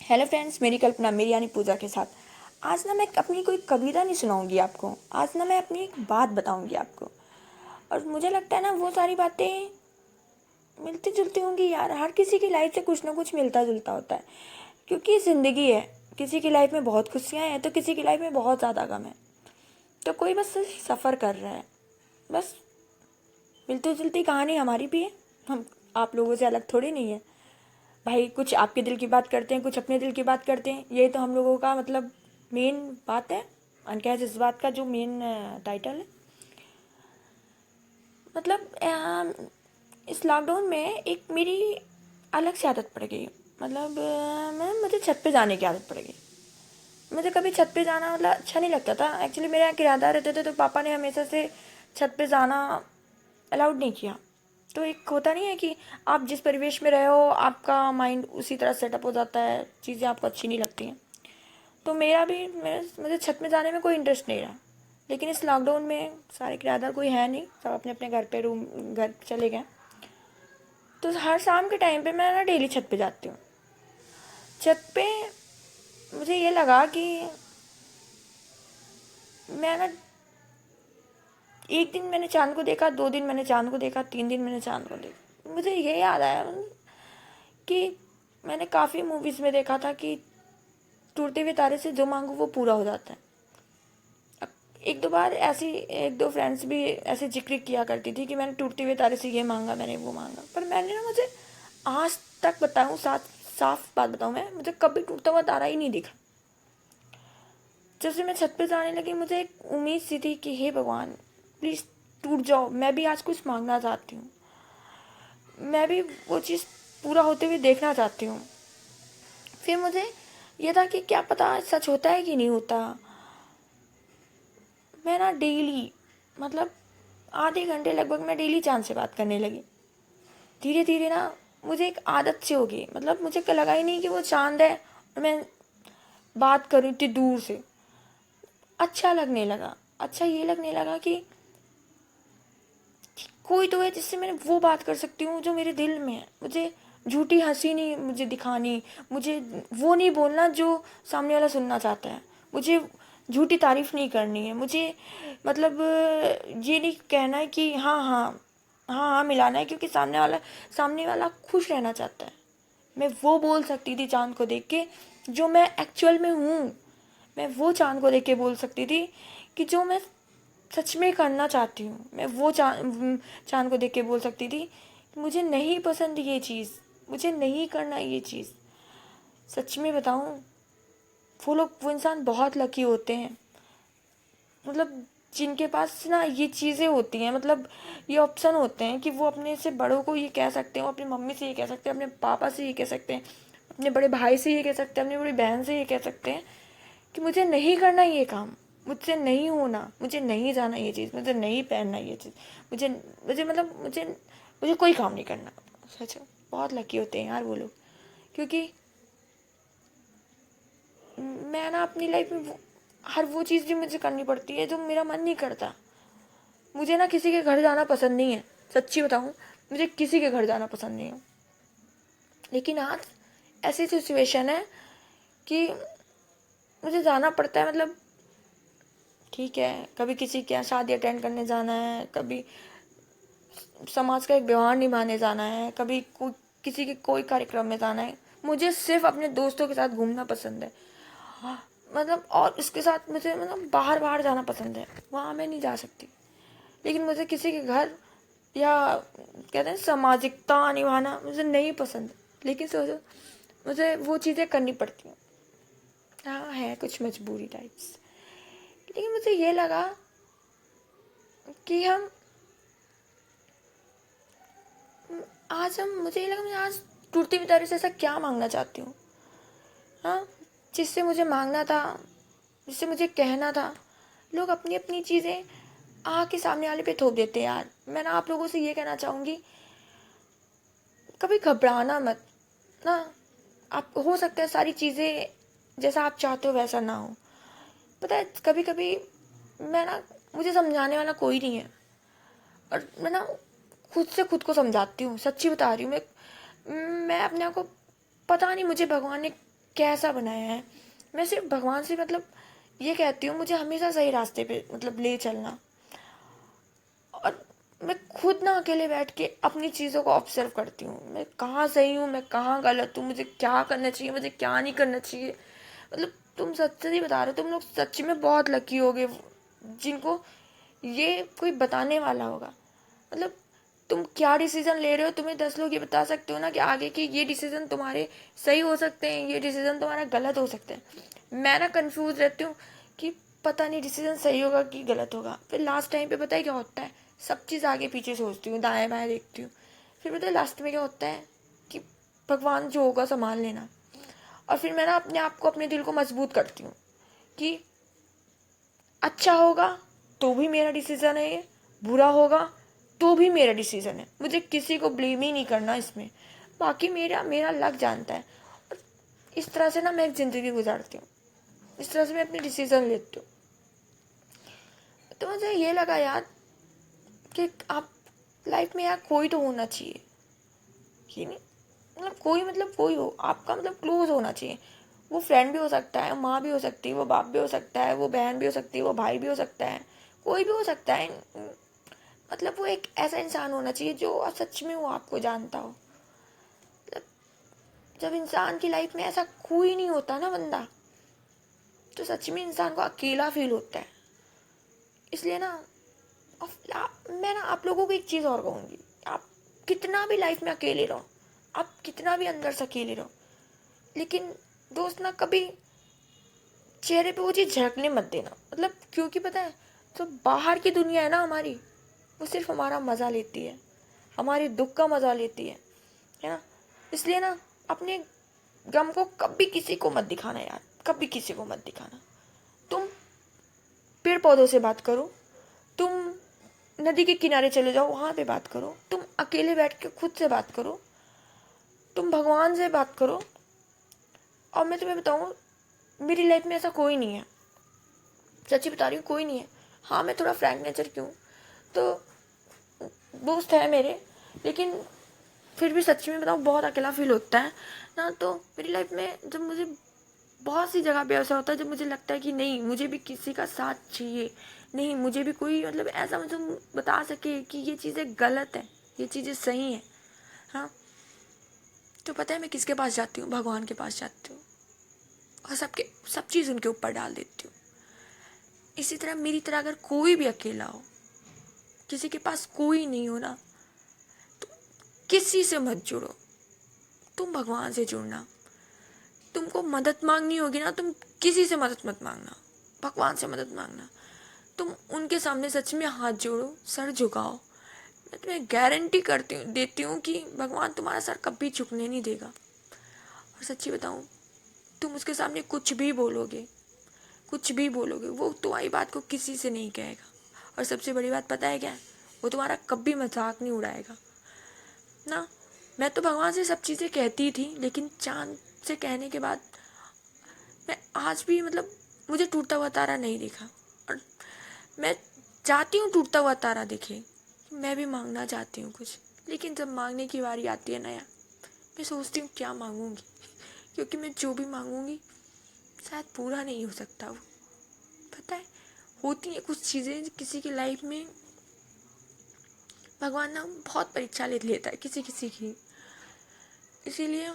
Hello friends, मेरी कल्पना मेरी यानी पूजा के साथ। आज ना मैं अपनी कोई कविता नहीं सुनाऊंगी आपको। आज ना मैं अपनी एक बात बताऊंगी आपको। और मुझे लगता है ना वो सारी बातें मिलती जुलती होंगी यार। हर किसी की लाइफ से कुछ ना कुछ मिलता जुलता होता है, क्योंकि ज़िंदगी है। किसी की लाइफ में बहुत खुशियाँ हैं तो किसी की लाइफ में बहुत ज़्यादा गम है। तो कोई बस सफ़र कर रहा है। बस मिलती जुलती कहानी हमारी भी है। हम आप लोगों से अलग थोड़ी नहीं है भाई। कुछ आपके दिल की बात करते हैं, कुछ अपने दिल की बात करते हैं। यही तो हम लोगों का मतलब मेन बात है। अनकैच इस बात का जो मेन टाइटल है। मतलब इस लॉकडाउन में एक मेरी अलग सी आदत पड़ गई। मतलब मुझे छत पे जाने की आदत पड़ गई। मुझे कभी छत पे जाना मतलब अच्छा नहीं लगता था। एक्चुअली मेरे यहाँ किराएदार रहते थे तो पापा ने हमेशा से छत पे जाना अलाउड नहीं किया। तो एक होता नहीं है कि आप जिस परिवेश में रहे हो आपका माइंड उसी तरह सेटअप हो जाता है, चीज़ें आपको अच्छी नहीं लगती हैं। तो मेरा भी मुझे छत में जाने में कोई इंटरेस्ट नहीं रहा। लेकिन इस लॉकडाउन में सारे किराएदार कोई है नहीं, सब अपने अपने घर चले गए। तो हर शाम के टाइम पे मैं ना डेली छत पे जाती हूँ। छत पे मुझे ये लगा कि मैं ना एक दिन मैंने चांद को देखा, 2 दिन मैंने चांद को देखा, 3 दिन मैंने चांद को देखा। मुझे ये याद आया कि मैंने काफ़ी मूवीज़ में देखा था कि टूटते हुए तारे से जो मांगो वो पूरा हो जाता है। एक दो बार ऐसी एक दो फ्रेंड्स भी ऐसे जिक्र किया करती थी कि मैंने टूटते हुए तारे से ये मांगा, मैंने वो मांगा। पर मैंने ना मुझे आज तक बताऊँ, साफ बात बताऊँ, मैं मुझे कभी टूटता हुआ तारा ही नहीं दिखा। जब से मैं छत पे जाने लगी मुझे एक उम्मीद सी थी कि हे भगवान प्लीज़ टूट जाओ, मैं भी आज कुछ मांगना चाहती हूँ, मैं भी वो चीज़ पूरा होते हुए देखना चाहती हूँ। फिर मुझे ये था कि क्या पता सच होता है कि नहीं होता। मैं ना डेली मतलब आधे घंटे लगभग मैं डेली चांद से बात करने लगी। धीरे धीरे ना मुझे एक आदत सी हो गई। मतलब मुझे लगा ही नहीं कि वो चांद है और मैं बात कर रही थी दूर से। अच्छा लगने लगा। अच्छा ये लगने लगा कि कोई तो है जिससे मैं वो बात कर सकती हूँ जो मेरे दिल में है। मुझे झूठी हंसी नहीं मुझे दिखानी, मुझे वो नहीं बोलना जो सामने वाला सुनना चाहता है, मुझे झूठी तारीफ नहीं करनी है, मुझे मतलब ये नहीं कहना है कि हाँ हाँ हाँ हाँ मिलाना है क्योंकि सामने वाला खुश रहना चाहता है। मैं वो बोल सकती थी चांद को देख के जो मैं एक्चुअल में हूँ। मैं वो चांद को देख के बोल सकती थी कि जो मैं सच में करना चाहती हूँ। मैं वो चांद को देख के बोल सकती थी कि मुझे नहीं पसंद ये चीज़, मुझे नहीं करना ये चीज़। सच में बताऊँ वो इंसान बहुत लकी होते हैं। मतलब जिनके पास ना ये चीज़ें होती हैं, मतलब ये ऑप्शन होते हैं कि वो अपने से बड़ों को ये कह सकते हैं, वो अपनी मम्मी से ये कह सकते हैं, अपने पापा से ये कह सकते हैं, अपने बड़े भाई से ये कह सकते हैं, अपनी बड़ी बहन से ये कह सकते हैं कि मुझे नहीं करना ये काम, मुझसे नहीं होना, मुझे नहीं जाना ये चीज़, मुझे नहीं पहनना ये चीज़, मुझे मुझे मतलब मुझे मुझे कोई काम नहीं करना। सच में बहुत लकी होते हैं यार वो लोग। क्योंकि मैं ना अपनी लाइफ में हर वो चीज़ भी मुझे करनी पड़ती है जो मेरा मन नहीं करता। मुझे ना किसी के घर जाना पसंद नहीं है। सच्ची बताऊँ मुझे किसी के घर जाना पसंद नहीं है। लेकिन आज ऐसी सिचुएशन है कि मुझे जाना पड़ता है। मतलब ठीक है, कभी किसी के यहाँ शादी अटेंड करने जाना है, कभी समाज का एक व्यवहार निभाने जाना है, कभी किसी के कोई कार्यक्रम में जाना है। मुझे सिर्फ अपने दोस्तों के साथ घूमना पसंद है। मतलब और इसके साथ मुझे मतलब बाहर बाहर जाना पसंद है, वहाँ मैं नहीं जा सकती। लेकिन मुझे किसी के घर या कहते हैं सामाजिकता निभाना मुझे नहीं पसंद। लेकिन सोचो मुझे वो चीज़ें करनी पड़ती हैं। हाँ है कुछ मजबूरी टाइप्स। लेकिन मुझे ये लगा कि मुझे ये लगा मैं आज टूटती हुई तारे से ऐसा क्या मांगना चाहती हूँ। हाँ, जिससे मुझे मांगना था, जिससे मुझे कहना था, लोग अपनी अपनी चीज़ें आके सामने वाले पे थोप देते हैं यार। मैं ना आप लोगों से ये कहना चाहूँगी कभी घबराना मत ना। आप हो सकता है सारी चीज़ें जैसा आप चाहते हो वैसा ना हो। पता है कभी कभी मैं ना मुझे समझाने वाला कोई नहीं है और मैं ना खुद से खुद को समझाती हूँ। सच्ची बता रही हूँ। मैं अपने आप को पता नहीं मुझे भगवान ने कैसा बनाया है। मैं सिर्फ भगवान से मतलब ये कहती हूँ, मुझे हमेशा सही रास्ते पे मतलब ले चलना। और मैं खुद ना अकेले बैठ के अपनी चीज़ों को ऑब्जर्व करती हूँ, मैं कहाँ सही हूँ, मैं कहाँ गलत हूँ, मुझे क्या करना चाहिए, मुझे क्या नहीं करना चाहिए। मतलब तुम सच से नहीं बता रहे, तुम लोग सच्ची में बहुत लकी होगे जिनको ये कोई बताने वाला होगा। मतलब तुम क्या डिसीजन ले रहे हो, तुम्हें 10 लोग ये बता सकते हो ना कि आगे के ये डिसीजन तुम्हारे सही हो सकते हैं, ये डिसीजन तुम्हारा गलत हो सकता है। मैं ना कंफ्यूज रहती हूँ कि पता नहीं डिसीजन सही होगा कि गलत होगा। फिर लास्ट टाइम पे पता है क्या होता है, सब चीज़ आगे पीछे सोचती हूँ, दाएं बाएं देखती हूँ। फिर पता है लास्ट में क्या होता है कि भगवान जो होगा संभाल लेना। और फिर मैं ना अपने आप को, अपने दिल को मजबूत करती हूँ कि अच्छा होगा तो भी मेरा डिसीजन है, ये बुरा होगा तो भी मेरा डिसीजन है, मुझे किसी को ब्लेम ही नहीं करना इसमें, बाकी मेरा मेरा लग जानता है। और इस तरह से ना मैं एक ज़िंदगी गुजारती हूँ, इस तरह से मैं अपने डिसीजन लेती हूँ। तो मुझे ये लगा यार कि आप लाइफ में यार कोई तो होना चाहिए, कि नहीं मतलब कोई हो आपका, मतलब क्लोज होना चाहिए। वो फ्रेंड भी हो सकता है, माँ भी हो सकती है, वो बाप भी हो सकता है, वो बहन भी हो सकती है, वो भाई भी हो सकता है, कोई भी हो सकता है। मतलब वो एक ऐसा इंसान होना चाहिए जो सच में वो आपको जानता हो। मतलब जब इंसान की लाइफ में ऐसा कोई नहीं होता ना बंदा, तो सच में इंसान को अकेला फील होता है। इसलिए ना मैं ना आप लोगों को एक चीज़ और कहूँगी, आप कितना भी लाइफ में अकेले रहो, आप कितना भी अंदर से अकेले रहो, लेकिन दोस्त ना कभी चेहरे पे वो चीज़ झलकने मत देना। मतलब क्योंकि पता है जो बाहर की दुनिया है ना हमारी, वो सिर्फ हमारा मज़ा लेती है, हमारे दुख का मज़ा लेती है ना। इसलिए ना अपने गम को कभी किसी को मत दिखाना यार, कभी किसी को मत दिखाना। तुम पेड़ पौधों से बात करो, तुम नदी के किनारे चले जाओ, वहाँ पे बात करो, तुम अकेले बैठ के खुद से बात करो, तुम भगवान से बात करो। और मैं तुम्हें बताऊँ, मेरी लाइफ में ऐसा कोई नहीं है, सच्ची बता रही हूँ, कोई नहीं है। हाँ मैं थोड़ा फ्रैंक नेचर की हूँ, तो दोस्त है मेरे, लेकिन फिर भी सच्ची में बताऊँ बहुत अकेला फील होता है ना। तो मेरी लाइफ में जब मुझे बहुत सी जगह पे ऐसा होता है जब मुझे लगता है कि नहीं मुझे भी किसी का साथ चाहिए, नहीं मुझे भी कोई मतलब ऐसा मुझे बता सके कि ये चीज़ें गलत है, ये चीज़ें सही हैं, हाँ, तो पता है मैं किसके पास जाती हूँ, भगवान के पास जाती हूँ और सब चीज़ उनके ऊपर डाल देती हूँ। इसी तरह मेरी तरह अगर कोई भी अकेला हो, किसी के पास कोई नहीं हो ना, तो किसी से मत जुड़ो, तुम भगवान से जुड़ना। तुमको मदद मांगनी होगी ना, तुम किसी से मदद मत मांगना, भगवान से मदद मांगना। तुम उनके सामने सच में हाथ जोड़ो, सर झुकाओ, मैं तुम्हें गारंटी देती हूँ कि भगवान तुम्हारा सर कभी झुकने नहीं देगा। और सच्ची बताऊँ, तुम उसके सामने कुछ भी बोलोगे, वो तुम्हारी बात को किसी से नहीं कहेगा। और सबसे बड़ी बात पता है क्या है, वो तुम्हारा कभी मजाक नहीं उड़ाएगा ना। मैं तो भगवान से सब चीज़ें कहती थी, लेकिन चांद से कहने के बाद मैं आज भी मतलब मुझे टूटता हुआ तारा नहीं दिखा। और मैं चाहती हूँ टूटता हुआ तारा दिखे, मैं भी मांगना चाहती हूँ कुछ, लेकिन जब मांगने की बारी आती है ना यार, मैं सोचती हूँ क्या मांगूंगी, क्योंकि मैं जो भी मांगूंगी शायद पूरा नहीं हो सकता। वो पता है होती है कुछ चीज़ें किसी की लाइफ में, भगवान ना बहुत परीक्षा ले लेता है किसी किसी की। इसीलिए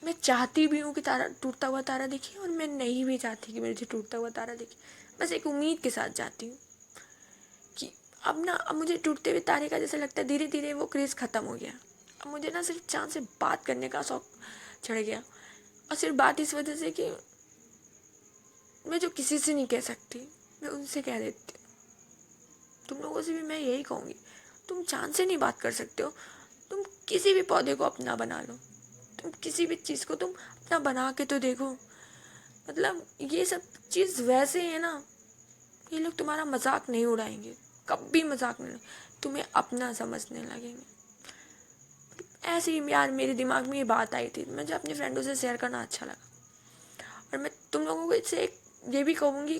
मैं चाहती भी हूँ कि तारा टूटता हुआ तारा दिखे, और मैं नहीं भी चाहती कि मुझे टूटता हुआ तारा दिखे, बस एक उम्मीद के साथ जाती हूँ कि अब मुझे टूटते हुए तारे का जैसे लगता है धीरे धीरे वो क्रेज़ ख़त्म हो गया। अब मुझे ना सिर्फ चांद से बात करने का शौक चढ़ गया, और सिर्फ बात इस वजह से कि मैं जो किसी से नहीं कह सकती मैं उनसे कह देती हूँ। तुम लोगों से भी मैं यही कहूँगी, तुम चांद से नहीं बात कर सकते हो, तुम किसी भी पौधे को अपना बना लो, तुम किसी भी चीज़ को तुम अपना बना के तो देखो। मतलब ये सब चीज़ वैसे है ना, ये लोग तुम्हारा मजाक नहीं उड़ाएंगे, कभी मजाक नहीं, तुम्हें अपना समझने लगेंगे। ऐसे ही यार मेरे दिमाग में ये बात आई थी, मुझे अपने फ्रेंडों से शेयर करना अच्छा लगा। और मैं तुम लोगों को इससे ये भी कहूँगी,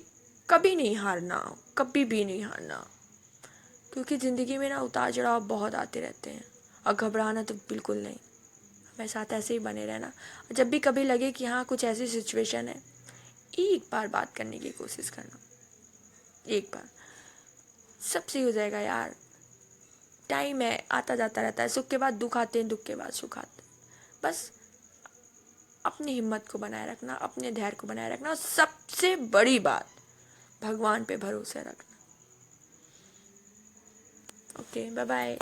कभी नहीं हारना, कभी भी नहीं हारना, क्योंकि ज़िंदगी में ना उतार चढ़ाव बहुत आते रहते हैं, और घबराना तो बिल्कुल नहीं। मेरे साथ ऐसे ही बने रहना। और जब भी कभी लगे कि हाँ कुछ ऐसी सिचुएशन है, एक बार बात करने की कोशिश करना, एक बार, सब सही हो जाएगा यार। टाइम है, आता जाता रहता है, सुख के बाद दुख आते हैं, दुख के बाद सुख आते हैं। बस अपनी हिम्मत को बनाए रखना, अपने धैर्य को बनाए रखना, और सबसे बड़ी बात भगवान पे भरोसे रखना। Okay, bye bye.